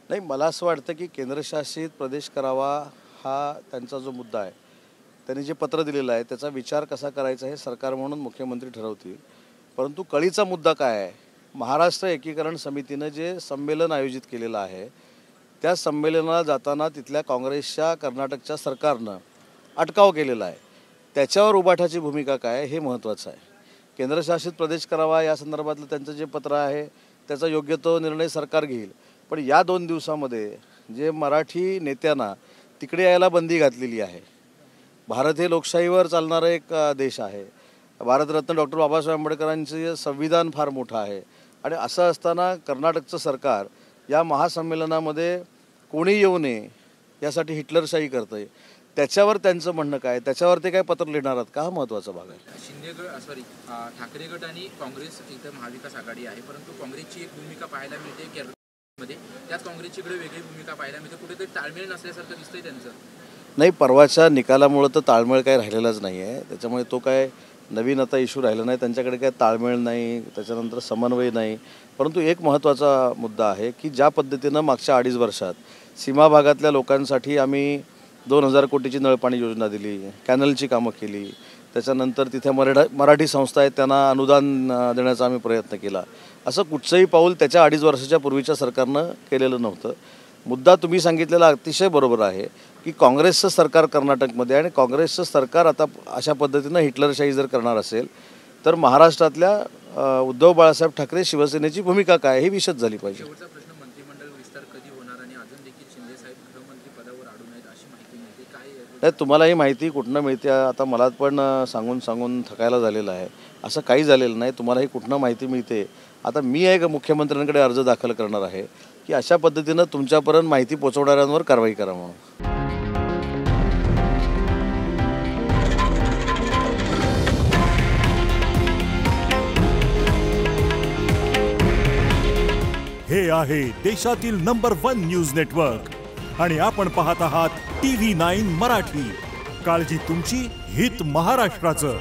नाही, मला असं वाटतं की केंद्रशासित प्रदेश करावा हा त्यांचा जो मुद्दा आहे, त्यांनी जे पत्र दिलेलं आहे त्याचा विचार कसा करायचा हे सरकार म्हणून मुख्यमंत्री ठरवतील. परंतु कळीचा मुद्दा काय आहे? महाराष्ट्र एकीकरण समितीनं जे संमेलन आयोजित केलेलं आहे, त्या संमेलनाला जाताना तिथल्या काँग्रेसच्या कर्नाटकच्या सरकारनं अटकाव केलेला आहे. त्याच्यावर उबाठाची भूमिका काय आहे हे महत्त्वाचं आहे. केंद्रशासित प्रदेश करावा या संदर्भातलं त्यांचं जे पत्र आहे त्याचा योग्य तो निर्णय सरकार घेईल. पण या 2 दिवसामध्ये जे मराठी नेत्यांना तिकडे यायला बंदी घातलेली आहे. भारत हे लोकशाहीवर चालणारं एक देश आहे. भारतरत्न डॉक्टर बाबासाहेब आंबेडकरांचे संविधान फार मोठं आहे आणि असं असताना कर्नाटकचं सरकार या महासंमेलनामध्ये कोणी येऊ नये यासाठी हिटलरशाही करतं आहे. त्याच्यावर त्यांचं म्हणणं काय, त्याच्यावर ते काय पत्र लिहिणार आहेत का, हा महत्त्वाचा भाग आहे. ठाकरे गट आणि काँग्रेस इथं महाविकास आघाडी आहे, परंतु काँग्रेसची एक भूमिका पाहायला मिळते केरळमध्ये, त्याच काँग्रेसचीकडे वेगळी भूमिका पाहायला मिळते. कुठेतरी ताळमेळ नसल्यासारखं दिसतंय त्यांचं. नाही, परवाच्या निकालामुळं तर ताळमेळ काही राहिलेलाच नाही आहे. त्याच्यामुळे तो काय नवीन आता इश्यू राहिला नाही. त्यांच्याकडे काय ताळमेळ नाही, त्याच्यानंतर समन्वय नाही. परंतु एक महत्त्वाचा मुद्दा आहे की ज्या पद्धतीनं मागच्या 2.5 वर्षात सीमा भागातल्या लोकांसाठी आम्ही 2,000 कोटीची नळपाणी योजना दिली, कॅनलची कामं केली, त्याच्यानंतर तिथे मराठी संस्था आहेत त्यांना अनुदान देण्याचा आम्ही प्रयत्न केला. असं कुठचंही पाऊल त्याच्या 2.5 वर्षाच्या पूर्वीच्या सरकारनं केलेलं नव्हतं. मुद्दा तुम्ही सांगितलेला अतिशय बरोबर आहे की काँग्रेसचं सरकार कर्नाटकमध्ये आणि काँग्रेसचं सरकार आता अशा पद्धतीनं हिटलरशाही जर करणार असेल तर महाराष्ट्रातल्या उद्धव बाळासाहेब ठाकरे शिवसेनेची भूमिका काय ही विशद झाली पाहिजे. शेवटचा प्रश्न, मंत्रिमंडळ विस्तार कधी होणार आणि अजून देखील शिंदे साहेब गृहमंत्री पदावर अडून आहेत अशी माहिती मिळते, काय? नाही, तुम्हाला ही माहिती कुठनं मिळते? आता मला पण सांगून थकायला झालेलं आहे. असं काही झालेलं नाही. तुम्हाला ही कुठनं माहिती मिळते? आता मी एक मुख्यमंत्र्यांकडे अर्ज दाखल करणार आहे की अशा पद्धतीनं तुमच्यापर्यंत माहिती पोहोचवणाऱ्यांवर कारवाई करा म्हणून. हे आहे देशातील नंबर 1 न्यूज नेटवर्क आणि आपण पाहत आहात TV9 मराठी. काळजी तुमची, हित महाराष्ट्राचं.